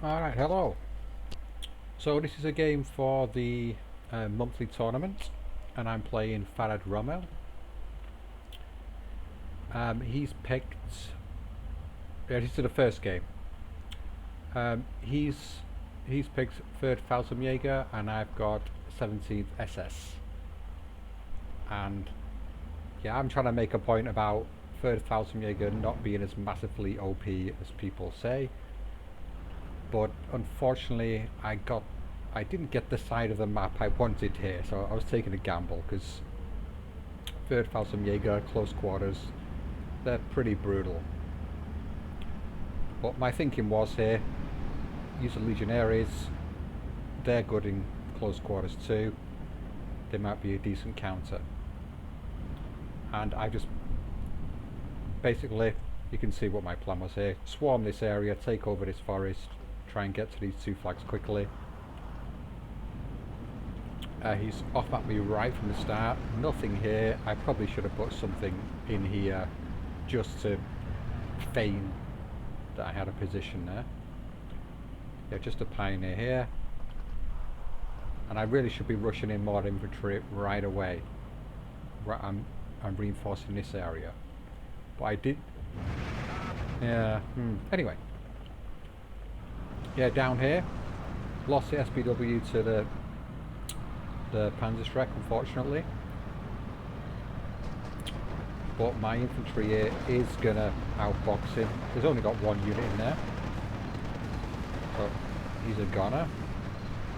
Alright, hello. So this is a game for the monthly tournament, and I'm playing Farid Rommel. He's picked. Yeah, this is the first game. He's picked third Fallschirmjäger, and I've got 17th SS. And yeah, I'm trying to make a point about third Fallschirmjäger not being as massively OP as people say. But unfortunately, I didn't get the side of the map I wanted here, so I was taking a gamble because third Fallschirmjäger, close quarters, they're pretty brutal. But my thinking was here, use the Legionaries, they're good in close quarters too, they might be a decent counter. And I just, basically, you can see what my plan was here, swarm this area, take over this forest, try and get to these two flags quickly. He's off-mapped me right from the start, nothing here. I probably should have put something in here just to feign that I had a position there. Yeah, just a pioneer here. And I really should be rushing in more infantry right away. I'm reinforcing this area. But I did... Yeah, anyway. Yeah, down here. Lost the SPW to the Panzerschreck, unfortunately. But my infantry here is gonna outbox him. There's only got one unit in there. But he's a goner.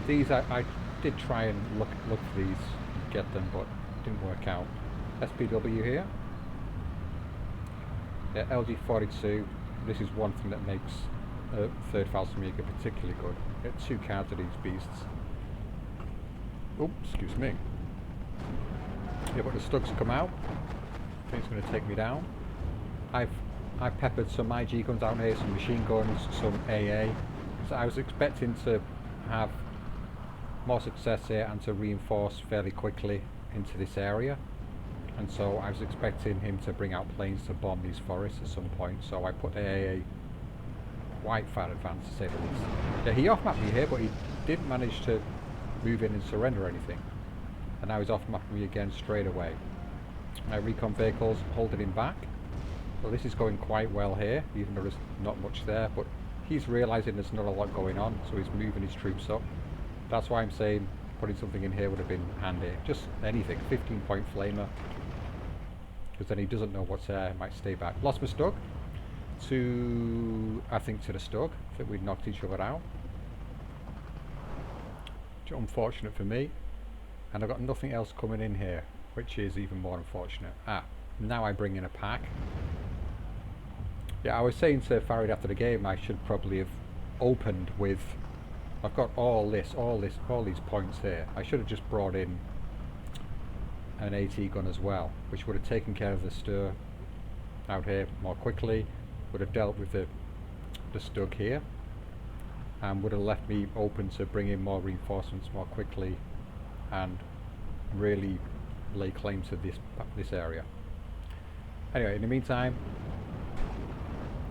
These I did try and look for these and get them, but it didn't work out. SPW here. Yeah, LG42. This is one thing that makes third Fallschirmjäger particularly good. Get two cards of these beasts. Oh, excuse me. Yeah, but the Stugs come out. I think it's going to take me down. I've peppered some IG guns out here, some machine guns, some AA. So I was expecting to have more success here and to reinforce fairly quickly into this area. And so I was expecting him to bring out planes to bomb these forests at some point. So I put AA quite far advanced, to say the least. Yeah, he off-mapped me here, but he didn't manage to move in and surrender anything. And now he's off-mapping me again straight away. My recon vehicles holding him back. Well, this is going quite well here, even though there's not much there, but he's realising there's not a lot going on, so he's moving his troops up. That's why I'm saying putting something in here would have been handy. Just anything, 15-point flamer. Because then he doesn't know what's there, he might stay back. Lost my Stug to, I think, to the Stug. I think we'd knocked each other out. Unfortunate for me. And I've got nothing else coming in here, which is even more unfortunate. Now I bring in a pack. Yeah, I was saying to Farid after the game I should probably have opened with, I've got all these points here. I should have just brought in an AT gun as well, which would have taken care of the stir out here more quickly, would have dealt with the Stug here, and would have left me open to bring in more reinforcements more quickly and really lay claim to this area. Anyway, in the meantime,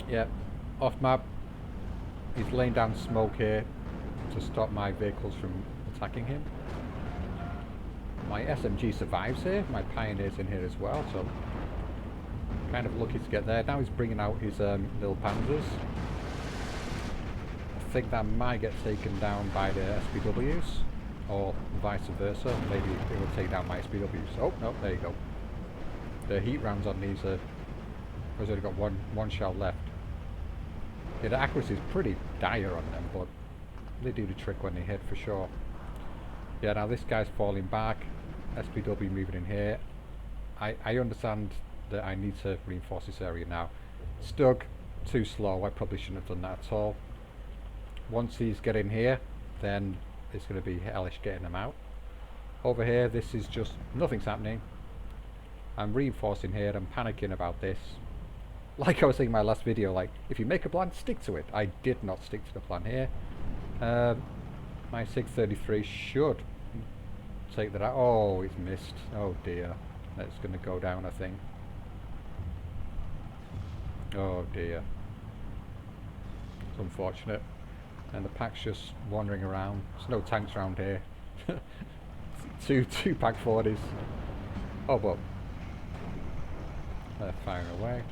yeah, off map, he's laying down smoke here to stop my vehicles from attacking him. My SMG survives here, my Pioneer's in here as well, so kind of lucky to get there. Now he's bringing out his little Panzers. I think that might get taken down by the SPWs, or vice versa. Maybe it will take down my SPWs. Oh, no, there you go. The heat rounds on these are... I've only got one shell left. Yeah, the accuracy is pretty dire on them, but they do the trick when they hit for sure. Yeah, now this guy's falling back. SPW moving in here. I understand that I need to reinforce this area now. Stug, too slow. I probably shouldn't have done that at all. Once he's getting here, then it's going to be hellish getting them out. Over here, this is just, nothing's happening. I'm reinforcing here, I'm panicking about this. Like I was saying in my last video, like, if you make a plan, stick to it. I did not stick to the plan here. My 633 should take that out. Oh, it's missed. Oh dear. That's going to go down, I think. Oh dear. It's unfortunate. And the pack's just wandering around. There's no tanks around here. two pack 40s. Oh, but they're firing away.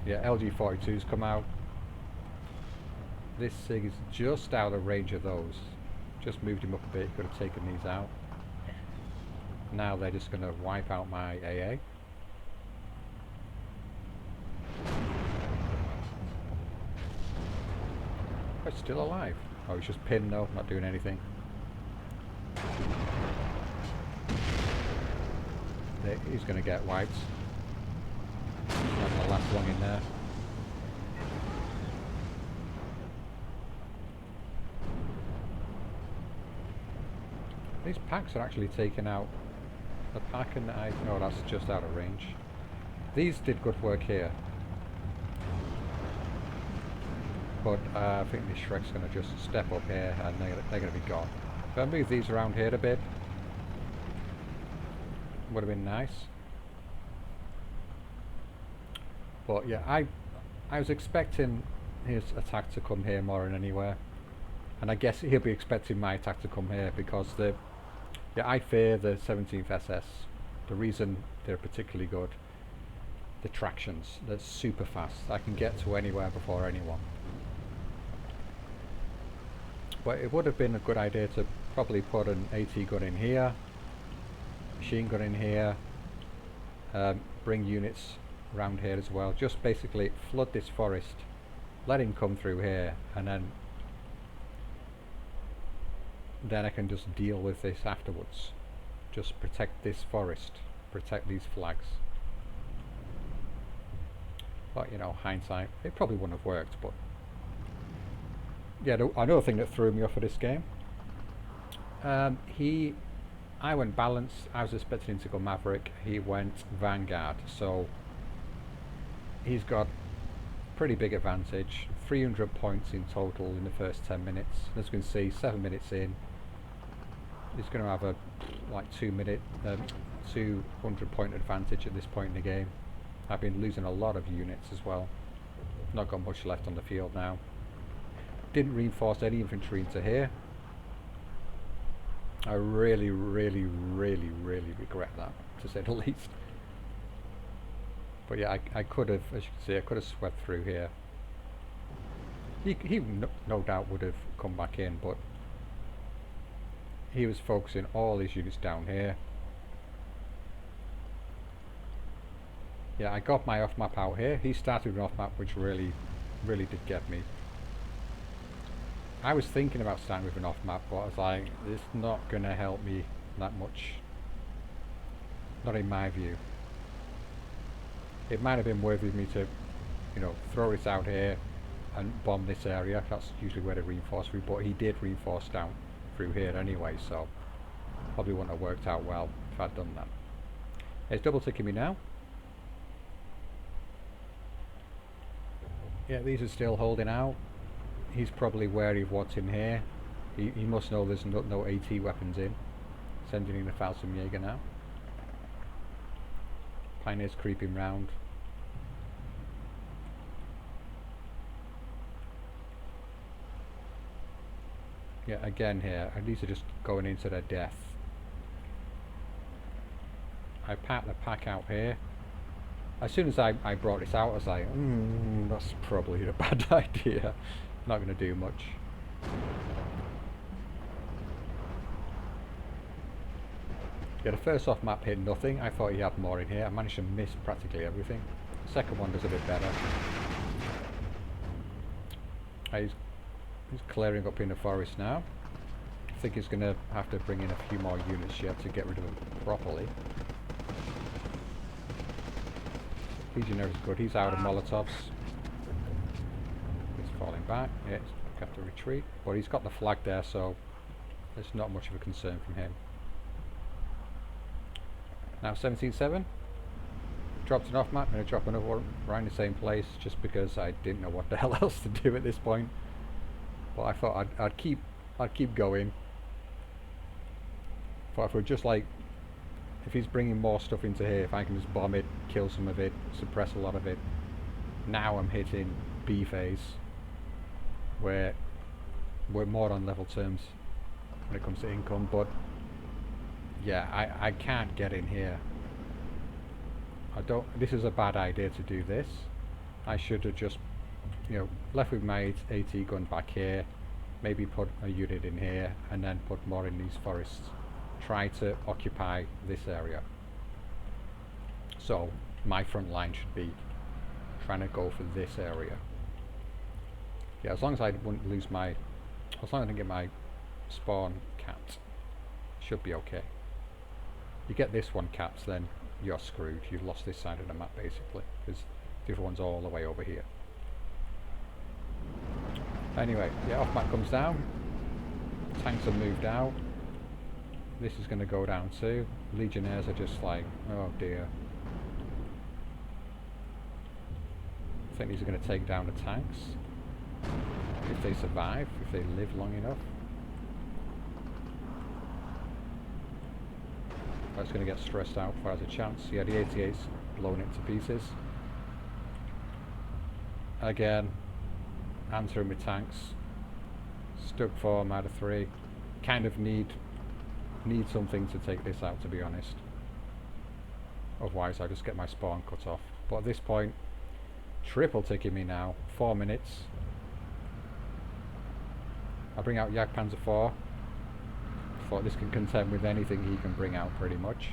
Yeah, LG-42's come out. This SIG is just out of range of those. Just moved him up a bit, could have taken these out. Now they're just going to wipe out my AA. Oh, it's still alive. Oh, he's just pinned though, not doing anything. He's going to get wiped. He's not going to last long in there. These packs are actually taking out the pack, and no, that's just out of range. These did good work here. But I think the Shrek's going to just step up here and they're going to be gone. If I move these around here a bit, would have been nice. But yeah, I was expecting his attack to come here more than anywhere. And I guess he'll be expecting my attack to come here because I fear the 17th SS. The reason they're particularly good, the tractions, they're super fast. I can get to anywhere before anyone. But it would have been a good idea to probably put an AT gun in here, machine gun in here, bring units around here as well. Just basically flood this forest, let him come through here, and then I can just deal with this afterwards. Just protect this forest, protect these flags. But you know, hindsight, it probably wouldn't have worked, but yeah, another thing that threw me off of this game, I went balanced. I was expecting him to go Maverick. He went Vanguard, so he's got pretty big advantage. 300 points in total in the first 10 minutes. As you can see, 7 minutes in, he's going to have a like 200 point advantage at this point in the game. I've been losing a lot of units as well. Not got much left on the field now. Didn't reinforce any infantry into here. I really, really, really, really regret that, to say the least. But yeah, I could have, as you can see, I could have swept through here. He no doubt would have come back in, but he was focusing all his units down here. Yeah, I got my off-map out here. He started with an off-map, which really, really did get me. I was thinking about starting with an off-map, but I was like, it's not going to help me that much. Not in my view. It might have been worth me to, you know, throw it out here and bomb this area. That's usually where they reinforce through, but he did reinforce down through here anyway, so probably wouldn't have worked out well if I'd done that. It's double ticking me now. Yeah, these are still holding out. He's probably wary of what's in here. He must know there's no AT weapons in. Sending in a Falcon Jaeger now. Pioneer's creeping round. Yeah, again here, and these are just going into their death. I packed the pack out here. As soon as I brought this out, I was like, that's probably a bad idea. Not going to do much. Yeah, the first off map hit nothing. I thought he had more in here. I managed to miss practically everything. The second one does a bit better. He's clearing up in the forest now. I think he's going to have to bring in a few more units yet to get rid of him properly. Legionnaire is good. He's out of Molotovs. Falling back, yeah, he's got to retreat, but he's got the flag there, so there's not much of a concern from him. Now 17-7, dropped an off map. I'm going to drop another one around the same place just because I didn't know what the hell else to do at this point. But I thought I'd keep going. But if we're just like, if he's bringing more stuff into here, if I can just bomb it, kill some of it, suppress a lot of it. Now I'm hitting B phase, where we're more on level terms when it comes to income, but yeah, I can't get in here. This is a bad idea to do this. I should have just, left with my AT gun back here, maybe put a unit in here, and then put more in these forests. Try to occupy this area. So my front line should be trying to go for this area. Yeah, as long as I wouldn't lose as long as I didn't get my spawn capped, should be okay. You get this one capped, then you're screwed. You've lost this side of the map basically, because the other one's all the way over here. Anyway, yeah, off map comes down. Tanks have moved out. This is going to go down too. Legionnaires are just like, oh dear. I think these are going to take down the tanks. If they survive, if they live long enough. That's going to get stressed out if there's a chance. Yeah, the 88's blown it to pieces. Again, answering with tanks. Stuck 4 out of 3. Kind of need something to take this out, to be honest. Otherwise I just get my spawn cut off. But at this point, triple ticking me now. 4 minutes. I bring out Jagdpanzer 4. Thought this can contend with anything he can bring out pretty much.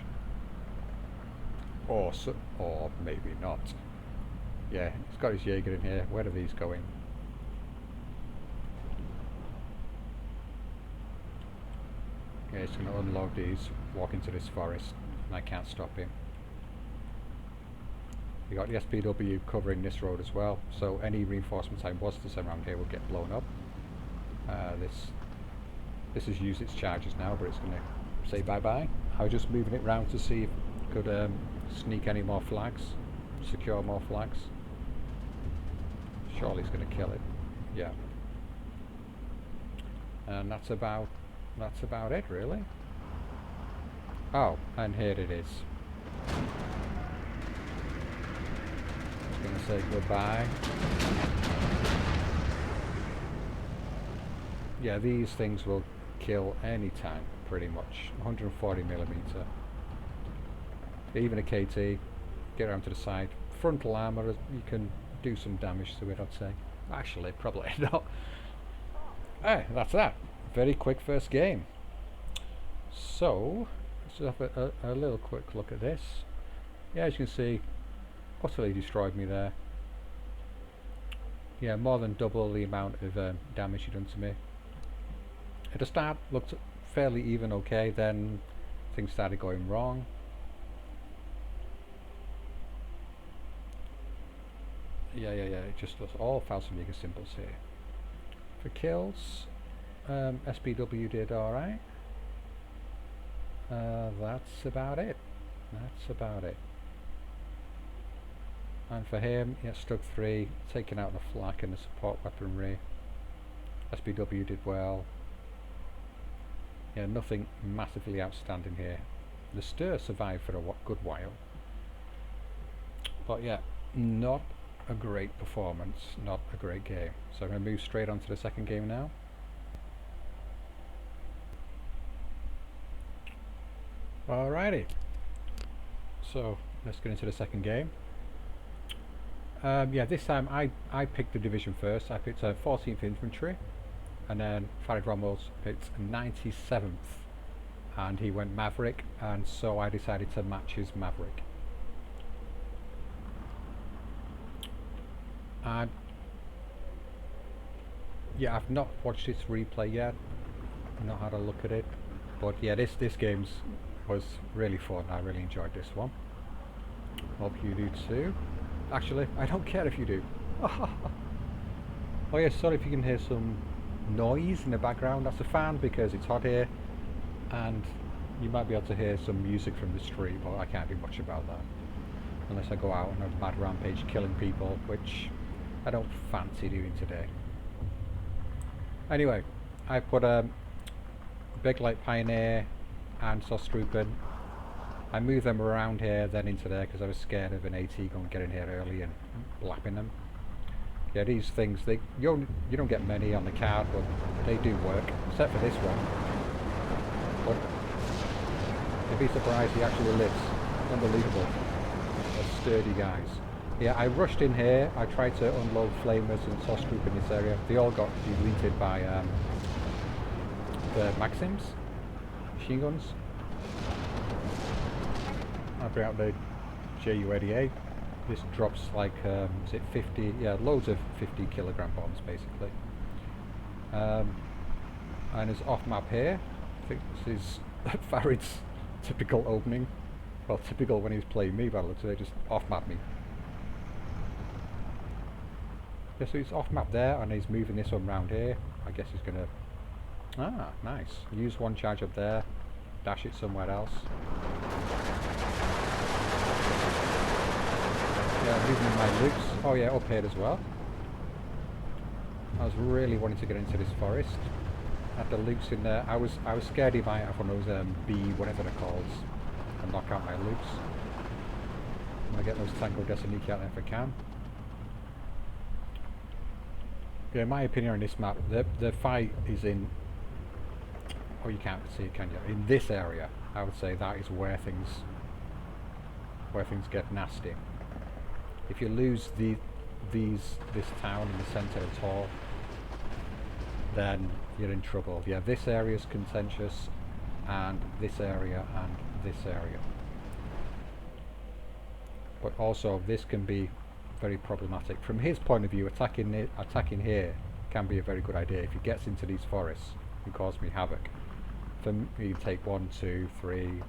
Or maybe not. Yeah, he's got his Jaeger in here. Where are these going? Yeah, he's going to unload these, walk into this forest, and I can't stop him. We got the SPW covering this road as well, so any reinforcements I was to send around here will get blown up. This has used its charges now, but it's going to say bye-bye. I was just moving it round to see if it could sneak any more flags, secure more flags. Surely it's going to kill it. Yeah. And that's about it, really. Oh, and here it is. It's going to say goodbye. Yeah, these things will kill any tank, pretty much. 140mm. Even a KT. Get around to the side. Frontal armour, you can do some damage to it, I'd say. Actually, probably not. That's that. Very quick first game. So, let's have a little quick look at this. Yeah, as you can see, utterly destroyed me there. Yeah, more than double the amount of damage you done to me. At the start, looked fairly even okay, then things started going wrong. Yeah, it just was all Falsamiga symbols here. For kills, SPW did alright. That's about it. And for him, yeah, Stug 3, taking out the flak and the support weaponry. SPW did well. Yeah, nothing massively outstanding here. The Stir survived for a good while. But yeah, not a great performance, not a great game. So I'm going to move straight on to the second game now. Alrighty. So let's get into the second game. Yeah, this time I picked the division first. I picked 14th Infantry, and then Farid Rommel's picked 97th, and he went Maverick, and so I decided to match his Maverick. And yeah, I've not watched this replay yet. I've not had a look at it, but yeah, this game was really fun. I really enjoyed this one. Hope you do too. Actually, I don't care if you do. Oh yeah, sorry if you can hear some noise in the background. That's a fan because it's hot here, and you might be able to hear some music from the street, but I can't do much about that unless I go out on a mad rampage killing people, which I don't fancy doing today. Anyway, I put Big Light Pioneer and Sostrupen. I moved them around here, then into there, because I was scared of an AT gun getting here early and blapping them. Yeah, these things, you don't get many on the card, but they do work, except for this one. But you'd be surprised he actually lives. Unbelievable. They're sturdy guys. Yeah, I rushed in here. I tried to unload flamers and toss group in this area. They all got deleted by the Maxims, machine guns. I bring out the JU-88. This drops like, is it 50? Yeah, loads of 50 kilogram bombs basically. And it's off map here. I think this is Farid's typical opening. Well, typical when he's playing me, by the looks of it, just off map me. Yeah, so he's off map there, and he's moving this one round here. I guess he's gonna. Ah, nice. Use one charge up there, dash it somewhere else. Yeah, moving in my loops. Oh yeah, up here as well. I was really wanting to get into this forest. Had the loops in there. I was scared he might have one of those B, whatever they're called, and knock out my loops. I'm gonna get those Tango Desaniki out there if I can. Yeah, in my opinion on this map, the fight is in. Oh, you can't see it, can you? In this area, I would say that is where things get nasty. If you lose this town in the centre at all, then you're in trouble. Yeah, this area is contentious, and this area and this area. But also, this can be very problematic. From his point of view, attacking here can be a very good idea. If he gets into these forests and cause me havoc, for me, you can take 1, 2, 3,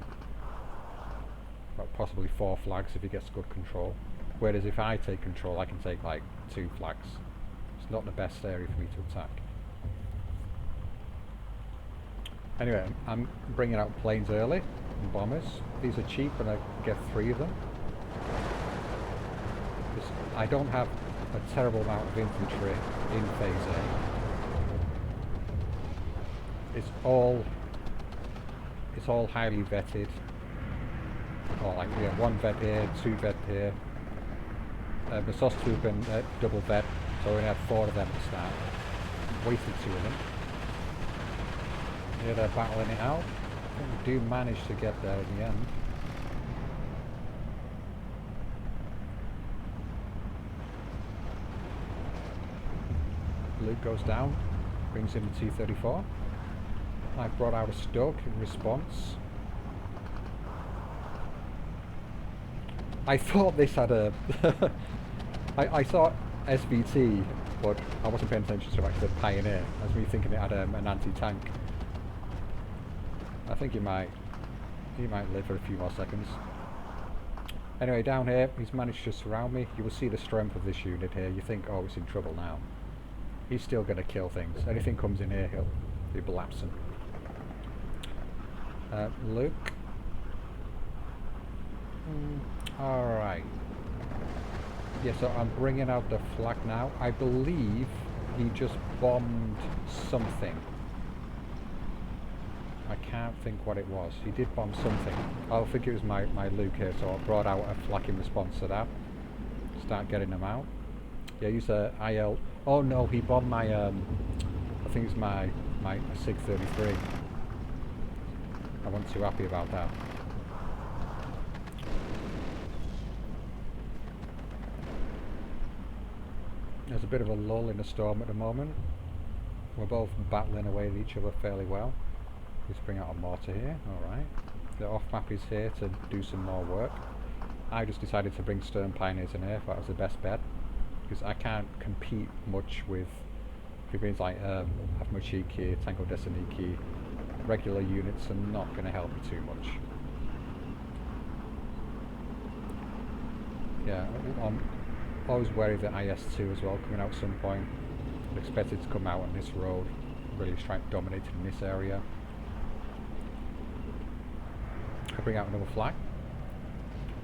well, possibly 4 flags if he gets good control. Whereas if I take control, I can take like 2 flags. It's not the best area for me to attack. Anyway, I'm bringing out planes early and bombers. These are cheap, and I get 3 of them. I don't have a terrible amount of infantry in phase A. It's all highly vetted. Or like, yeah, 1 vet here, 2 vet here. The Sosthuben double vet, so we only had 4 of them to start. Wasted 2 of them. Yeah, they're battling it out. I think we do manage to get there in the end. Luke goes down, brings in the T-34. I brought out a Stoke in response. I thought this had a... I thought SVT, but I wasn't paying attention to the Pioneer. I was really thinking it had an anti-tank. I think he might live for a few more seconds. Anyway, down here, he's managed to surround me. You will see the strength of this unit here. You think, oh, it's in trouble now. He's still going to kill things. Anything comes in here, he'll be lapsing. Luke. Alright. Yeah, so I'm bringing out the flak now. I believe he just bombed something. I can't think what it was. He did bomb something. I think it was my Luke here, so I brought out a flak in response to that. Start getting them out. Yeah, use a IL. Oh no, he bombed my, I think it's my SIG-33. I wasn't too happy about that. There's a bit of a lull in the storm at the moment. We're both battling away at each other fairly well. Let's bring out a mortar here, alright. The off-map is here to do some more work. I just decided to bring Stern Pioneers in here, that was the best bet. Because I can't compete much with figurines like Afmochiki, Tango Desaniki. Regular units are not going to help me too much. Yeah, I'm always wary of the IS-2 as well, coming out at some point. I expect it to come out on this road, really try to dominate in this area. I bring out another flak.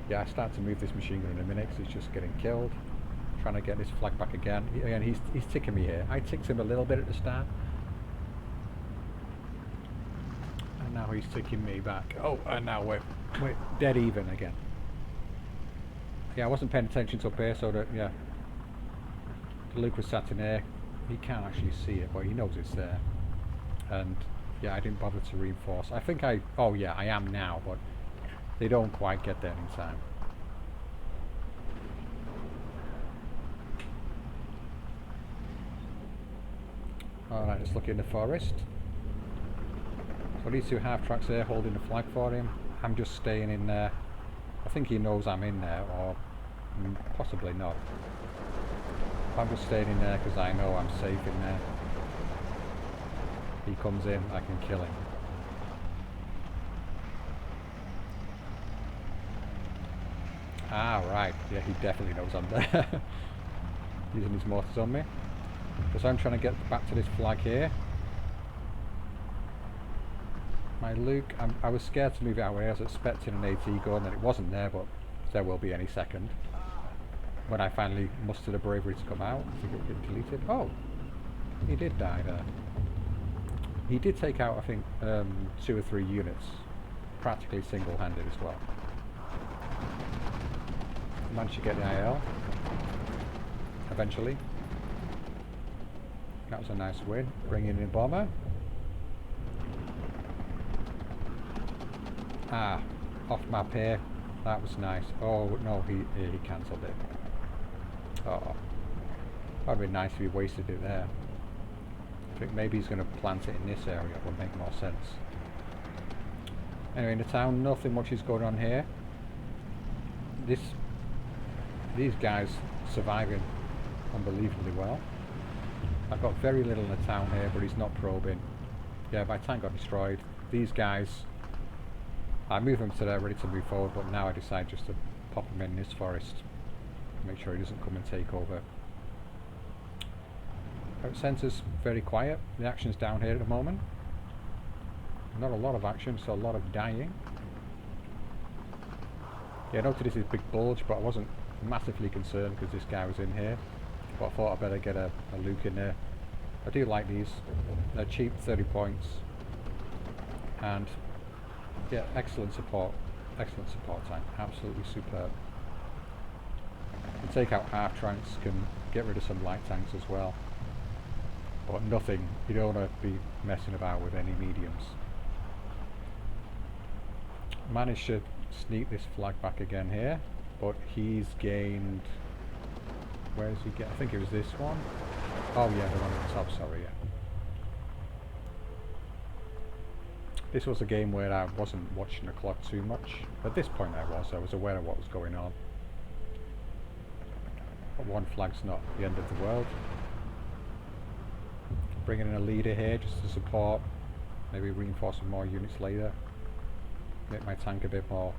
Yeah, I start to move this machine gun in a minute because it's just getting killed. Trying to get this flag back again. Again, he's ticking me here. I ticked him a little bit at the start. And now he's ticking me back. Oh, and now we're dead even again. Yeah, I wasn't paying attention up here, so that, yeah. Luke was sat in there. He can't actually see it, but he knows it's there. And yeah, I didn't bother to reinforce. I think oh yeah, I am now, but they don't quite get there in time. Alright, let's look in the forest. So these two half-tracks there holding the flag for him. I'm just staying in there. I think he knows I'm in there, or possibly not. I'm just staying in there because I know I'm safe in there. He comes in, I can kill him. Ah, right. Yeah, he definitely knows I'm there. Using his mortars on me. Because I'm trying to get back to this flag here. My Luke, I was scared to move it out here. I was expecting an AT gun and it wasn't there, but there will be any second. When I finally mustered the bravery to come out, I think it would get deleted. Oh, he did die there. He did take out, I think, 2 or 3 units, practically single-handed as well. Managed to get the IL eventually. That was a nice win. Bringing in a bomber. Ah, off map here. That was nice. Oh no, he cancelled it. Oh, that'd be nice if he wasted it there. I think maybe he's going to plant it in this area. It would make more sense. Anyway, in the town, nothing much is going on here. These guys surviving unbelievably well. I've got very little in the town here, but he's not probing. Yeah, my tank got destroyed. These guys, I move them to there ready to move forward, but now I decide just to pop him in this forest. Make sure he doesn't come and take over. Out centre's very quiet. The action's down here at the moment. Not a lot of action, so a lot of dying. Yeah, I noticed this big bulge, but I wasn't massively concerned because this guy was in here. But I thought I'd better get a Luke in there. I do like these. They're cheap, 30 points. And yeah, excellent support. Excellent support tank. Absolutely superb. Can take out half tanks, can get rid of some light tanks as well. But nothing, you don't want to be messing about with any mediums. Managed to sneak this flag back again here, but he's gained, where is he get? I think it was this one. Oh yeah, the one at the top, sorry, yeah. This was a game where I wasn't watching the clock too much. At this point I was aware of what was going on. But one flag's not the end of the world. Bringing in a leader here just to support, maybe reinforcing more units later. Make my tank a bit more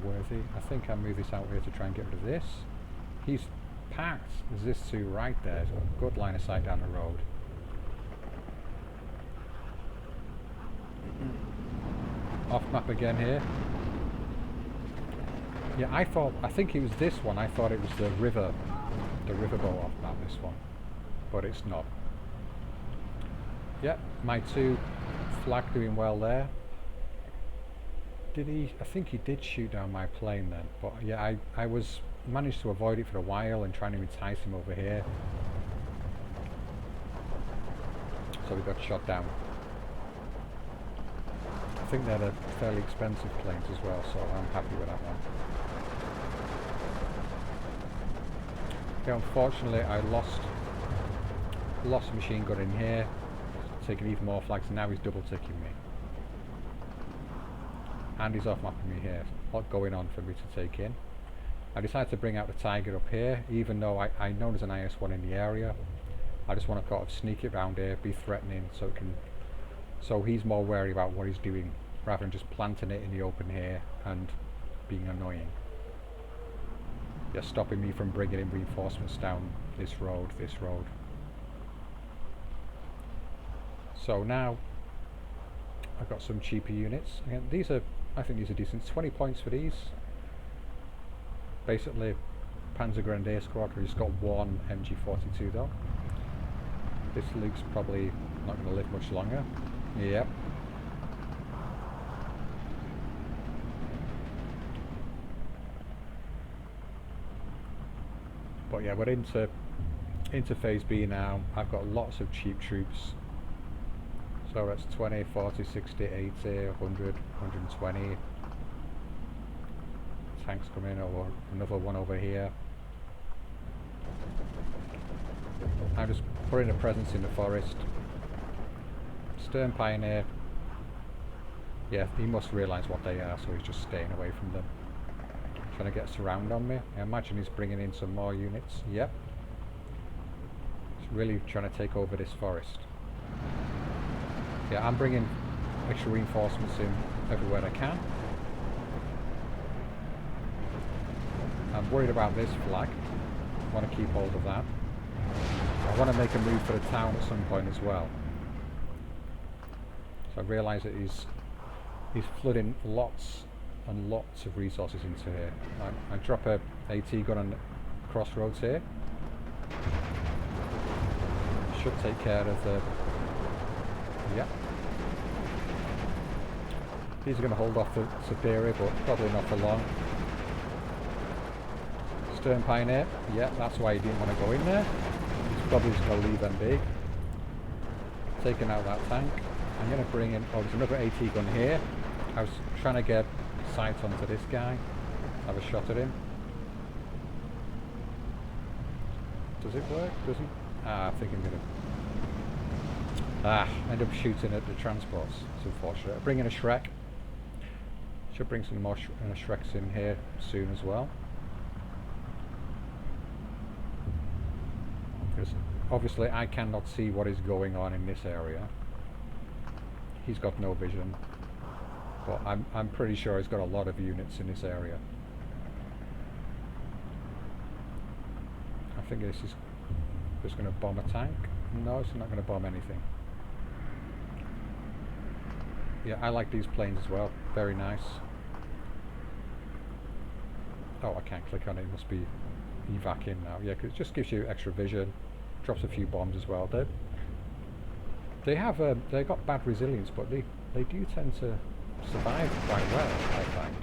worthy. I think I'll move this out here to try and get rid of this. He's packed. There's this two right there. He's got a good line of sight down the road. Off map again here. Yeah, I think it was this one. I thought it was the riverboat off map, this one, but it's not. Yeah, my two flag doing well there. Did he? I think he did shoot down my plane then, but yeah, I managed to avoid it for a while and trying to entice him over here. So we got shot down. I think they're fairly expensive planes as well, so I'm happy with that one. Yeah, unfortunately I lost a machine gun in here, taking even more flags, and now he's double ticking me. And he's off mapping me here. A lot going on for me to take in. I decided to bring out the Tiger up here, even though I know there's an IS-1 in the area. I just want to kind of sneak it around here, be threatening, so he's more wary about what he's doing, rather than just planting it in the open here and being annoying. Yeah, stopping me from bringing in reinforcements down this road. So now I've got some cheaper units. Again, I think these are decent. 20 points for these. Basically, Panzer Grenadier Squadron. He's got one MG42 though. This Luke's probably not going to live much longer. Yep. But yeah, we're into phase B now. I've got lots of cheap troops. So that's 20, 40, 60, 80, 100, 120. Tanks come in, or another one over here. I'm just putting a presence in the forest. Stern Pioneer. Yeah, he must realise what they are, so he's just staying away from them. Trying to get a surround on me. I imagine he's bringing in some more units. Yep. He's really trying to take over this forest. Yeah, I'm bringing extra reinforcements in everywhere I can. I'm worried about this flag. I want to keep hold of that. I want to make a move for the town at some point as well. So I realise that he's flooding lots and lots of resources into here. I drop a AT gun on the crossroads here. Should take care of the... yeah. These are going to hold off the Superior, but probably not for long. Stern Pioneer, yeah, that's why he didn't want to go in there. He's probably just going to leave them big. Taking out that tank. I'm going to bring in... oh, there's another AT gun here. I was trying to get sight onto this guy. Have a shot at him. Does it work? Doesn't? I think I'm going to... end up shooting at the transports. It's unfortunate. Bring in a Shrek. Should bring some more Shreks in here soon as well. Because obviously I cannot see what is going on in this area. He's got no vision. But I'm pretty sure he's got a lot of units in this area. I think this is just going to bomb a tank. No, it's not going to bomb anything. Yeah, I like these planes as well. Very nice. Oh, I can't click on it. It must be evac in now. Yeah, because it just gives you extra vision. Drops a few bombs as well. They have they got bad resilience, but they do tend to survive quite well, I find.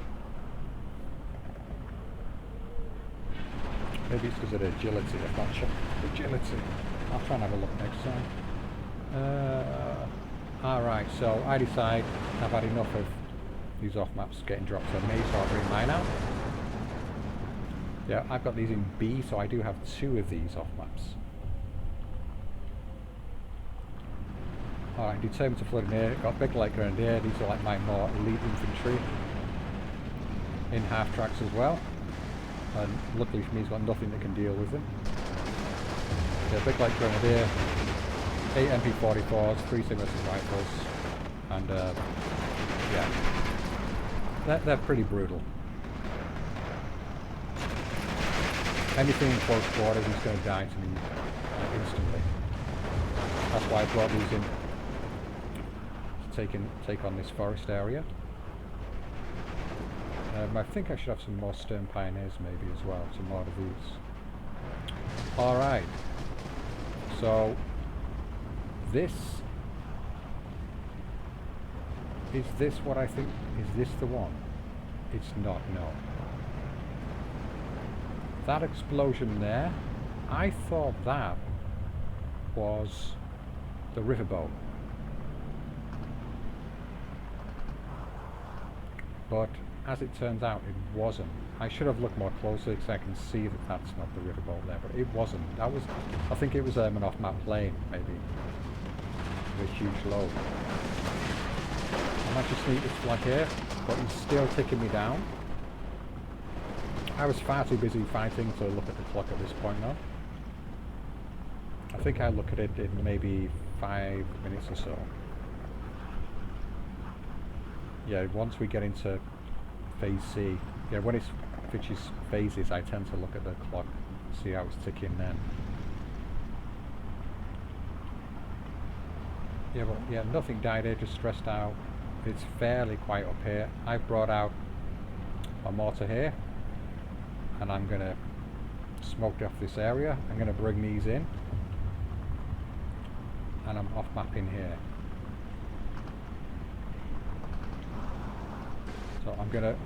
Maybe it's because of the agility. I've not checked agility. I'll try and have a look next time. Alright, so I decide I've had enough of these off maps getting dropped on me, so I'll bring mine out. Yeah, I've got these in B, so I do have 2 of these off maps. Alright, determined to flood in here. Got big light grenadier. These are like my more elite infantry. In half tracks as well. And luckily for me, he's got nothing that can deal with them. Yeah, big light grenadier. 8 MP44s, 3 signature rifles, and yeah, they're pretty brutal. Anything in close quarters is going to die to me instantly. That's why I brought these in to take on this forest area. I think I should have some more Stern Pioneers maybe as well, some more of these. Alright, so this what I think? Is this the one? It's not, no. That explosion there, I thought that was the riverboat. But as it turns out, it wasn't. I should have looked more closely because I can see that that's not the riverboat there, but it wasn't. That was, I think it was an off-map plane, maybe. With a huge load. I might just sneak this flag here, but he's still ticking me down. I was far too busy fighting to look at the clock at this point now. I think I look at it in maybe 5 minutes or so. Yeah, once we get into phase C, yeah, when it switches phases, I tend to look at the clock, see how it's ticking then. Yeah, but yeah, nothing died here, just stressed out. It's fairly quiet up here. I've brought out a mortar here, and I'm going to smoke off this area. I'm going to bring these in, and I'm off mapping here. So I'm going to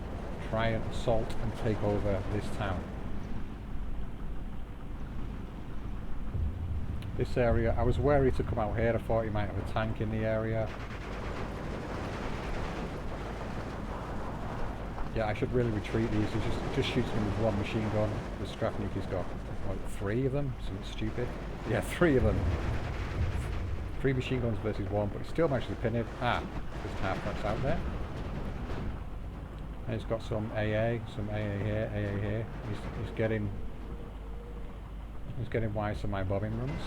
try and assault and take over this town. This area, I was wary to come out here. I thought he might have a tank in the area. Yeah, I should really retreat these. He just shoots me with one machine gun. The Strafniki's got, what, 3 of them? Something stupid. Yeah, 3 of them. 3 machine guns versus 1, but he still managed to pin it. Ah, there's half-tracks out there. And he's got some AA here, AA here. He's getting wise to my bombing runs.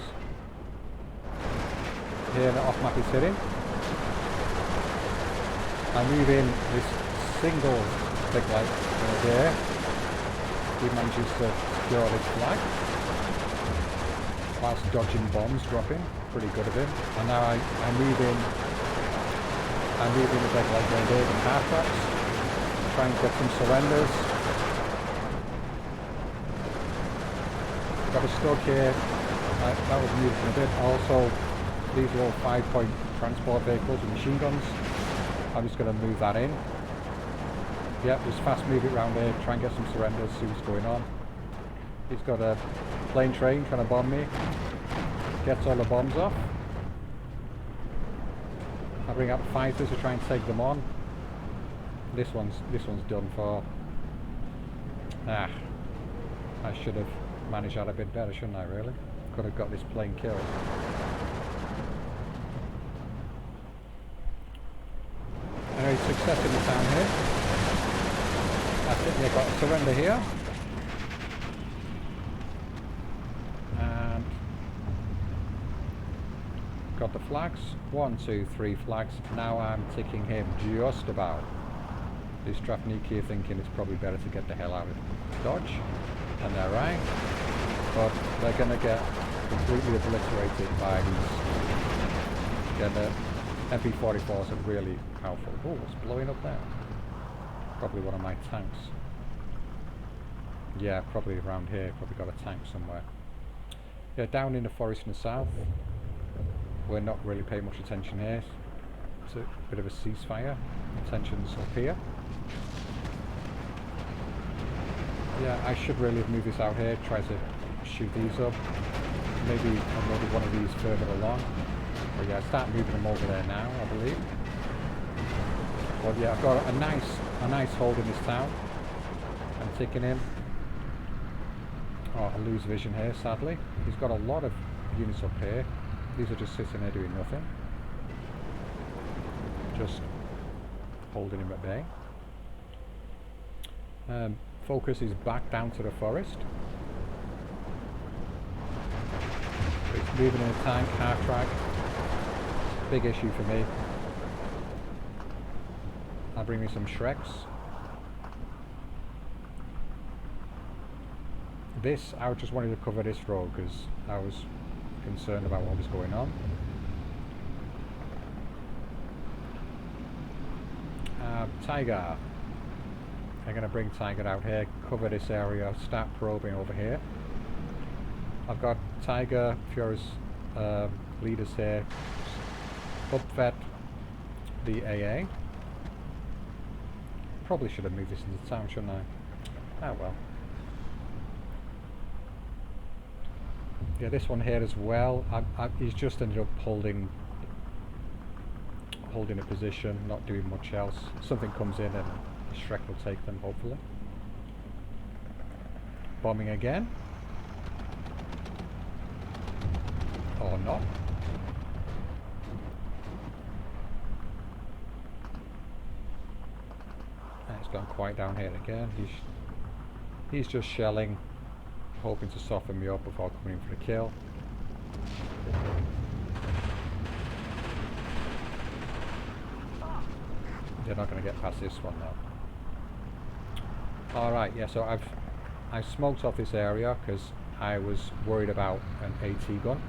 Here the off-map is hitting. I move in this single big light there. He manages to secure his flag whilst dodging bombs dropping. Pretty good of him. And now I move in the big light there in half tracks. Try and get some surrenders. Got a stock here. That was moving a bit. Also, these are all 5-point transport vehicles with machine guns. I'm just going to move that in. Yep, just fast move it around here, try and get some surrenders, see what's going on. He's got a plane train trying to bomb me. Gets all the bombs off. I bring up fighters to try and take them on. This one's done for. Ah, I should have managed that a bit better, shouldn't I, really? Could have got this plane killed. Anyway, success in the town here. That's it, they've got a surrender here. And got the flags. 1, 2, 3 flags. Now I'm ticking him just about. These Strafniki are thinking it's probably better to get the hell out of Dodge. And they're right. But they're going to get completely obliterated by these. Yeah, the MP44s are really powerful. Oh, what's blowing up there? Probably one of my tanks. Yeah, probably around here. Probably got a tank somewhere. Yeah, down in the forest in the south. We're not really paying much attention here. It's a bit of a ceasefire. Tensions up here. Yeah, I should really have moved this out here. Try to shoot these up. Maybe another one of these further along. But yeah, start moving them over there now, I believe. But yeah, I've got a nice hold in this town. I'm taking him. Oh, I lose vision here, sadly. He's got a lot of units up here. These are just sitting there doing nothing. Just holding him at bay. Focus is back down to the forest. It's moving in a tank, half track. Big issue for me. I'll bring me some Shreks. This, I just wanted to cover this road because I was concerned about what was going on. Tiger. I'm going to bring Tiger out here, cover this area, start probing over here. I've got Tiger, Fury's leaders here, upvet the AA. Probably should have moved this into town, shouldn't I? Oh well. Yeah, this one here as well. He's just ended up holding a position, not doing much else. Something comes in and Shrek will take them, hopefully. Bombing again. Or not. And it's gone quite down here again. He's just shelling, hoping to soften me up before coming in for the kill. They're not going to get past this one now. Alright, yeah, so I've smoked off this area because I was worried about an AT gun.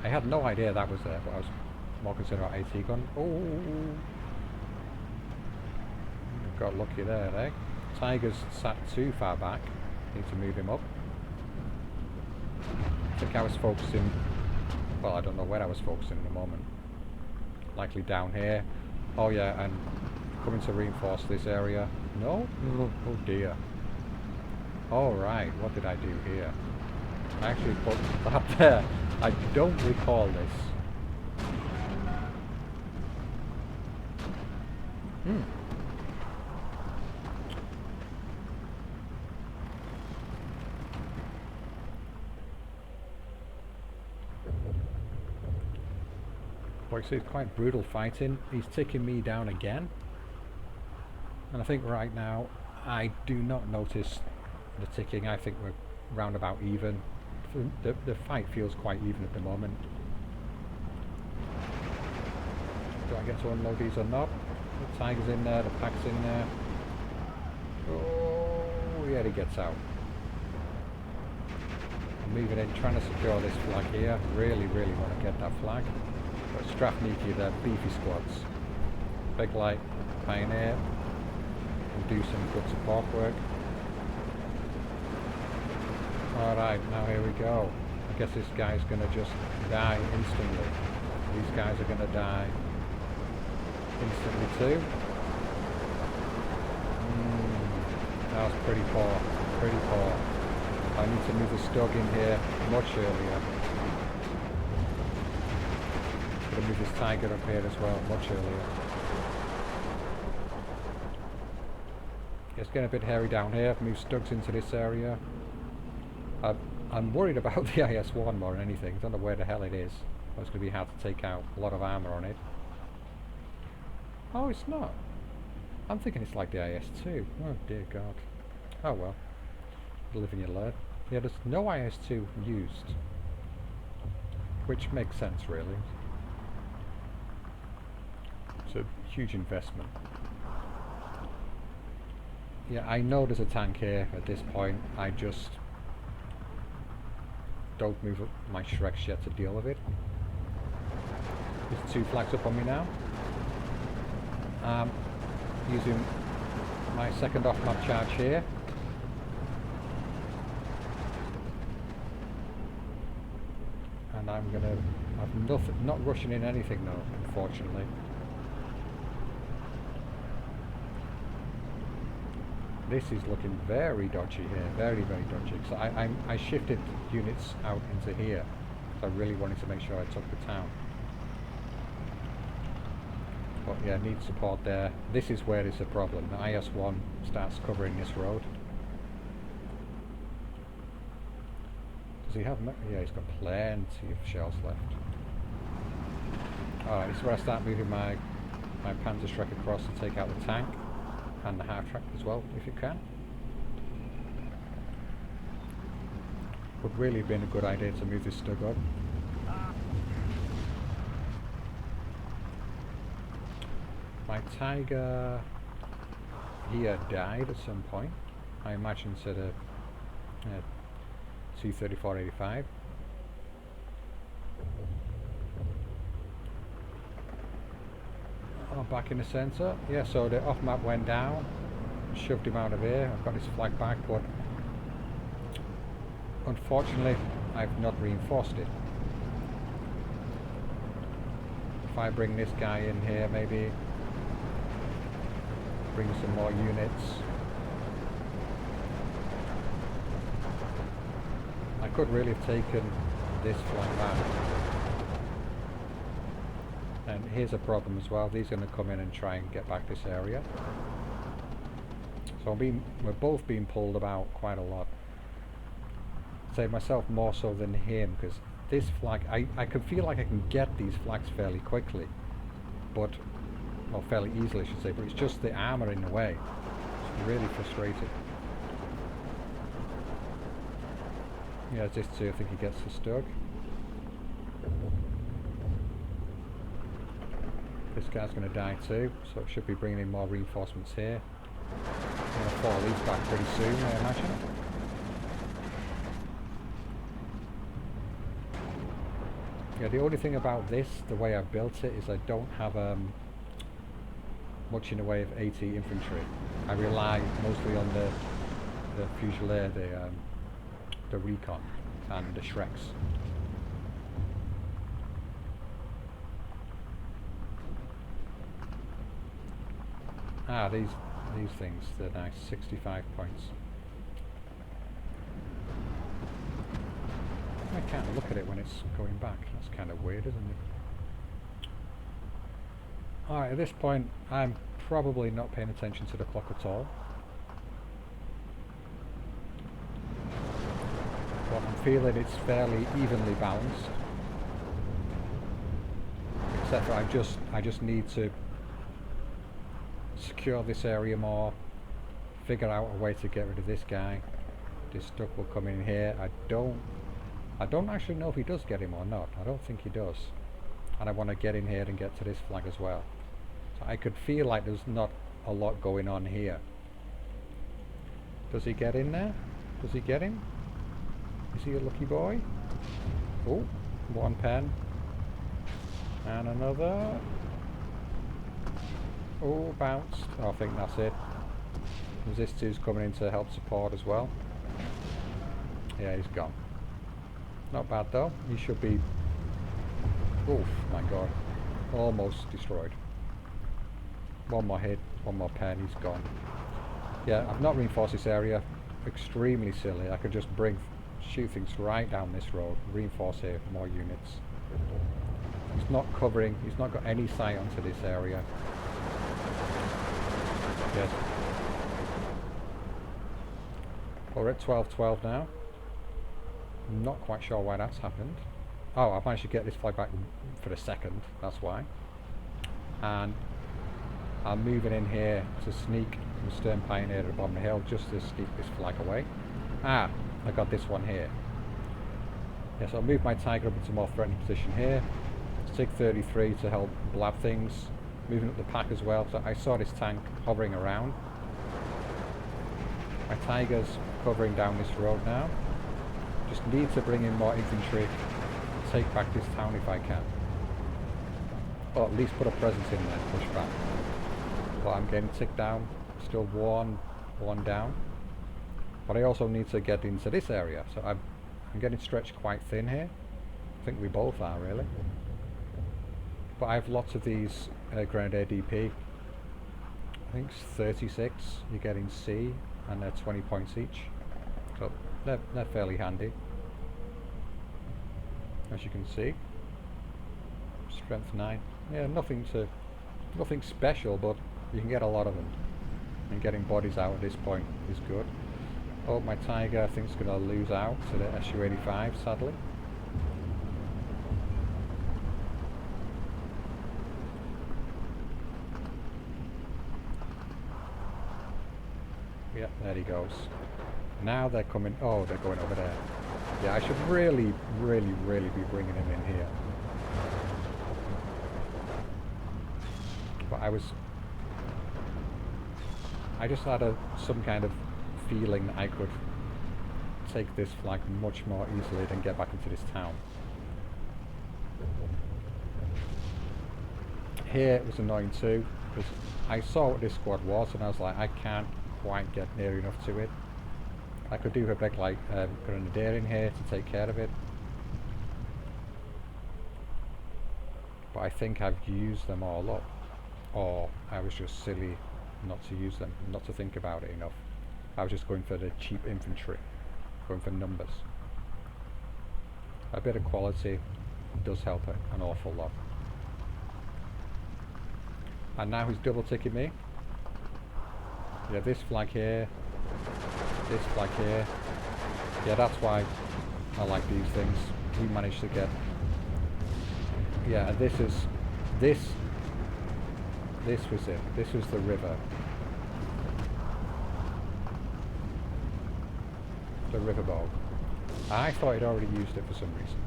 I had no idea that was there, but I was more concerned about AT gun. Oh, got lucky there, eh? Tiger's sat too far back. Need to move him up. I think I was focusing, well, I don't know where I was focusing in the moment. Likely down here. Oh yeah, and coming to reinforce this area. No? Oh dear. Alright, what did I do here? I actually put that there. I don't recall this. Like I say, it's quite brutal fighting. He's ticking me down again. And I think right now, I do not notice the ticking. I think we're round about even. The fight feels quite even at the moment. Do I get to unload these or not? The tiger's in there, the pack's in there. Oh, yeah, he gets out. I'm moving in, trying to secure this flag here. Really, really want to get that flag. But Strafniki, they're beefy squads. Big Light, Pioneer, and do some good support work. Alright, now here we go. I guess this guy's gonna just die instantly. These guys are gonna die instantly too. That was pretty poor, pretty poor. I need to move the Stug in here much earlier. Gonna move this Tiger up here as well, much earlier. It's getting a bit hairy down here. Move Stugs into this area. I'm worried about the IS-1 more than anything. Don't know where the hell it is. It's going to be hard to take out. A lot of armour on it. Oh, it's not. I'm thinking it's like the IS-2. Oh dear God. Oh well. Live and you learn. Yeah, there's no IS-2 used. Which makes sense, really. It's a huge investment. Yeah, I know there's a tank here at this point. I just don't move up my Shreks yet to deal with it. There's 2 flags up on me now. Using my second off-map charge here. And I'm gonna have not rushing in anything though, unfortunately. This is looking very dodgy here, very, very dodgy. So I shifted units out into here. So I really wanted to make sure I took the town. But yeah, need support there. This is where it's a problem. The IS-1 starts covering this road. Does he have... Yeah, he's got plenty of shells left. Alright, this is where I start moving my Panzer Shrek across to take out the tank. And the half track as well, if you can. Would really have been a good idea to move this Stug up. My Tiger here died at some point. I imagine to the T-34-85. Oh, back in the centre. Yeah, so the off map went down, shoved him out of here. I've got his flag back, but unfortunately I've not reinforced it. If I bring this guy in here, maybe bring some more units. I could really have taken this flag back. And here's a problem as well. These are going to come in and try and get back this area. So we're both being pulled about quite a lot. I'd say myself more so than him, because this flag, I can feel like I can get these flags fairly quickly, but, well, fairly easily I should say, but it's just the armour in the way. It's really frustrating. Yeah, this too, I think he gets the Stug. This guy's going to die too, so it should be bringing in more reinforcements here. I'm going to fall these back pretty soon, I imagine. Yeah, the only thing about this, the way I've built it, is I don't have much in the way of AT infantry. I rely mostly on the Fusilier, the Recon, and the Shreks. Ah, these things, they're nice. 65 points. can't look at it when it's going back. That's kind of weird, isn't it? Alright, at this point, I'm probably not paying attention to the clock at all. But I'm feeling it's fairly evenly balanced. Except for I just need to secure this area more, figure out a way to get rid of this guy. This duck will come in here. I don't actually know if he does get him or not. I don't think he does. And I want to get in here and get to this flag as well. So I could feel like there's not a lot going on here. Does he get in there? Does he get him? Is he a lucky boy? Oh, one pen. And another. Oh, bounced. Oh, I think that's it. This two's coming in to help support as well. Yeah, he's gone. Not bad though. He should be... Oof, my god. Almost destroyed. One more hit, one more pen, he's gone. Yeah, I've not reinforced this area. Extremely silly. I could just shoot things right down this road. Reinforce here, more units. He's not covering, he's not got any sight onto this area. Yes. We're at 12-12 now. I'm not quite sure why that's happened. Oh, I've managed to get this flag back for the second, that's why. And I'm moving in here to sneak the Stern Pioneer at the bottom of the hill just to sneak this flag away. Ah, I got this one here. Yes, I'll move my Tiger up into a more threatening position here. Sig 33 to help blab things. Moving up the pack as well, so I saw this tank hovering around. My Tiger's covering down this road now. Just need to bring in more infantry, take back this town if I can. Or at least put a presence in there, push back. But I'm getting ticked down, still one down. But I also need to get into this area, so I'm getting stretched quite thin here. I think we both are really. But I have lots of these Grenadier DP. I think it's 36 you're getting C, and they're 20 points each. So they're fairly handy. As you can see. Strength 9. Yeah, nothing special, but you can get a lot of them. And getting bodies out at this point is good. Oh, my Tiger I think is going to lose out to the Su-85 sadly. Yeah, there he goes. Now they're coming. Oh, they're going over there. Yeah, I should really be bringing him in here. But I just had some kind of feeling that I could take this flag much more easily than get back into this town. Here it was annoying too, because I saw what this squad was and I was like, I can't quite get near enough to it. I could do a big like Grenadier in here to take care of it. But I think I've used them all up. Or I was just silly not to use them, not to think about it enough. I was just going for the cheap infantry, going for numbers. A bit of quality does help it an awful lot. And now he's double ticking me. Yeah, this flag here, this flag here. Yeah, that's why I like these things. We managed to get... Yeah, and this was it. This was the river. The river bog. I thought he'd already used it for some reason.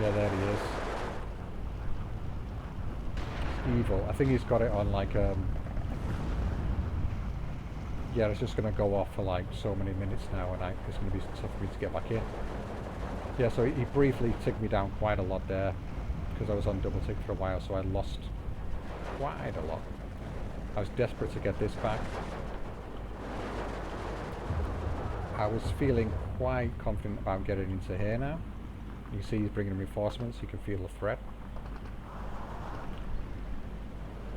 Yeah, there he is. It's evil. I think he's got it on like yeah, it's just going to go off for like so many minutes now, and it's going to be tough for me to get back in. Yeah, so he briefly ticked me down quite a lot there, because I was on double tick for a while, so I lost quite a lot. I was desperate to get this back. I was feeling quite confident about getting into here now. You see he's bringing reinforcements, you can feel the threat.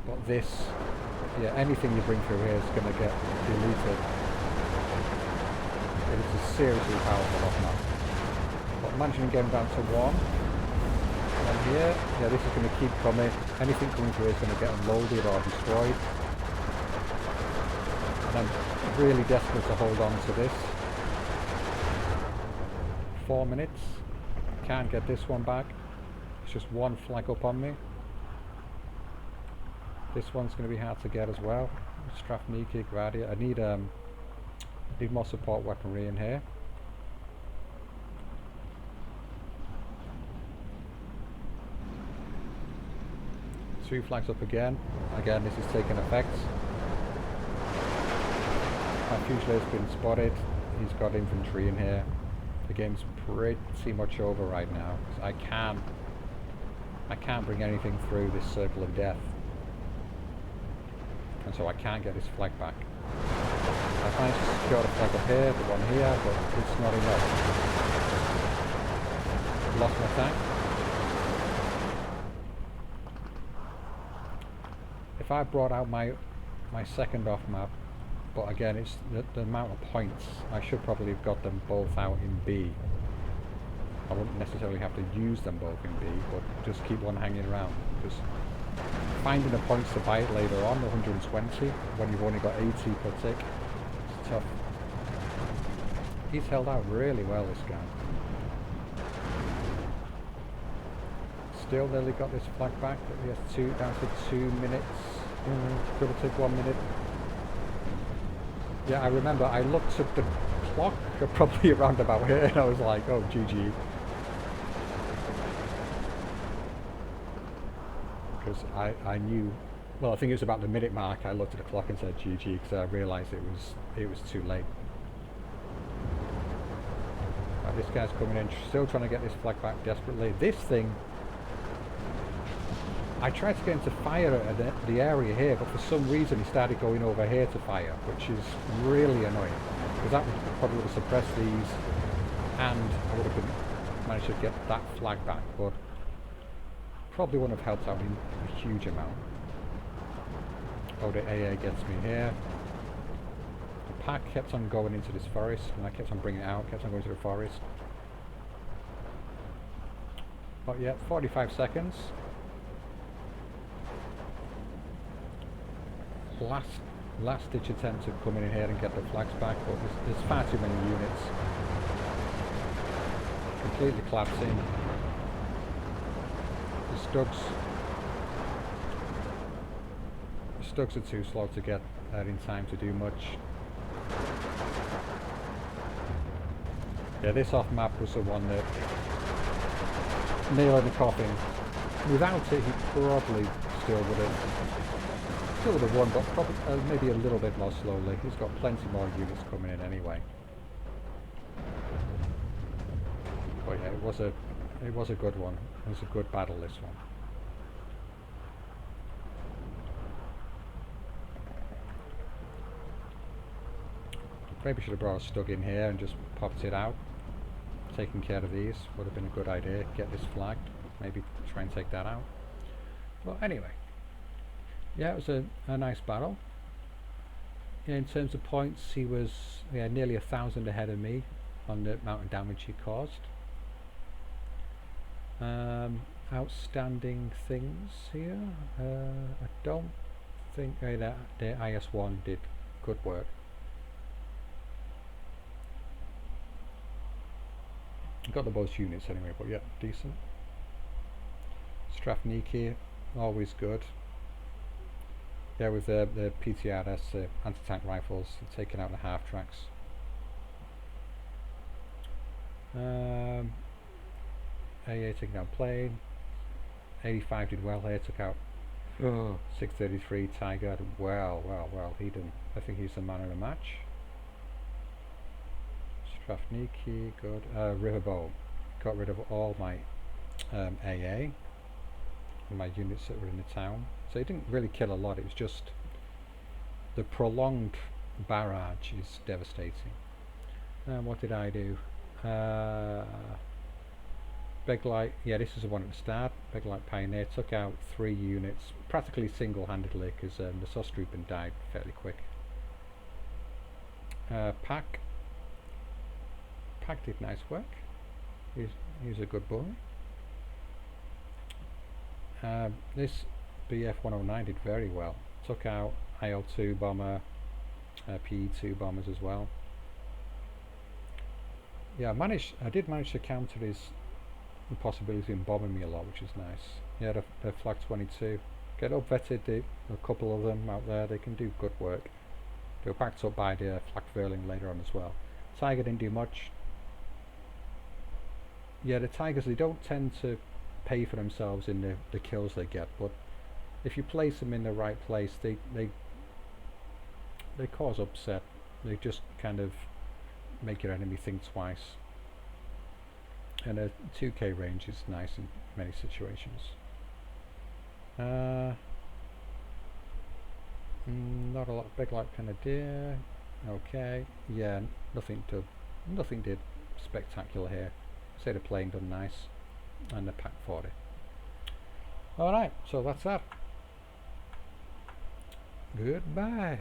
But this, yeah, anything you bring through here is going to get deleted. It is a seriously powerful off-map. But imagining getting down to 1. And here, yeah, this is going to keep coming. Anything coming through is going to get unloaded or destroyed. And I'm really desperate to hold on to this. 4 minutes. Can't get this one back. It's just one flag up on me. This one's going to be hard to get as well. Strafniki, Gradia. I need more support weaponry in here. Two flags up again. Again, this is taking effect. My Fusileer's been spotted. He's got infantry in here. The game's pretty much over right now. I can't bring anything through this circle of death. And so I can't get this flag back. I managed to secure the flag up here, the one here, but it's not enough. Lost my tank. If I brought out my second off map, but again it's the amount of points, I should probably have got them both out in B. I wouldn't necessarily have to use them both in B, but just keep one hanging around. Just finding the points to buy it later on, 120, when you've only got 80 per tick, it's tough. He's held out really well, this guy. Still nearly got this flag back, but he has down to 2 minutes. Could have took 1 minute. Yeah, I remember I looked at the clock probably around about here and I was like, oh, GG. Because I knew, well, I think it was about the minute mark. I looked at the clock and said GG because I realised it was too late. Right, this guy's coming in, still trying to get this flag back desperately. This thing, I tried to get him to fire at the area here, but for some reason he started going over here to fire, which is really annoying. Because that probably would have suppressed these, and I would have managed to get that flag back, but probably wouldn't have helped out in a huge amount. Oh, the AA gets me here. The pack kept on going into this forest, and I kept on bringing it out, kept on going to the forest. But yeah, 45 seconds. Last ditch attempt to come in here and get the flags back, but there's far too many units. Completely collapsing. The Stugs are too slow to get in time to do much. Yeah, this off map was the one that nailed in the coffin. Without it, he probably still would have won, but probably maybe a little bit more slowly. He's got plenty more units coming in anyway. But yeah, it was a good one. It was a good battle, this one. Maybe should have brought a Stug in here and just popped it out. Taking care of these would have been a good idea. Get this flagged. Maybe try and take that out. Well, anyway. Yeah, it was a nice battle. Yeah, in terms of points, he was nearly 1,000 ahead of me on the amount of damage he caused. Outstanding things here. I don't think that the IS-1 did good work. Got the most units anyway, but yeah, decent. Strafniki, always good. Yeah, with the PTRS, anti-tank rifles, taking out the half-tracks. AA taking out plane. 85 did well here, took out 633 Tiger. Well, he didn't. I think he's the man of the match. Strafniki, good. Riverbow, got rid of all my AA and my units that were in the town. So it didn't really kill a lot, it was just the prolonged barrage is devastating. What did I do? Beglight, yeah, this is the one at the start. Beglight Pioneer took out 3 units practically single-handedly because the Sostroopin died fairly quick. Pack, Pack did nice work. He's a good boy. This BF-109 did very well. Took out IL-2 bomber, PE-2 bombers as well. Yeah, I did manage to counter his possibility in bombing me a lot, which is nice. Yeah, the Flak 22. Get up vetted, a couple of them out there, they can do good work. They were backed up by the Flak Verling later on as well. Tiger didn't do much. Yeah, the Tigers, they don't tend to pay for themselves in the kills they get, but if you place them in the right place, they cause upset. They just kind of make your enemy think twice. And a 2k range is nice in many situations. Not a lot, big like Canadier. Okay, yeah, nothing did spectacular here. Say the plane done nice, and the Pack 40. Alright, so that's that. Goodbye.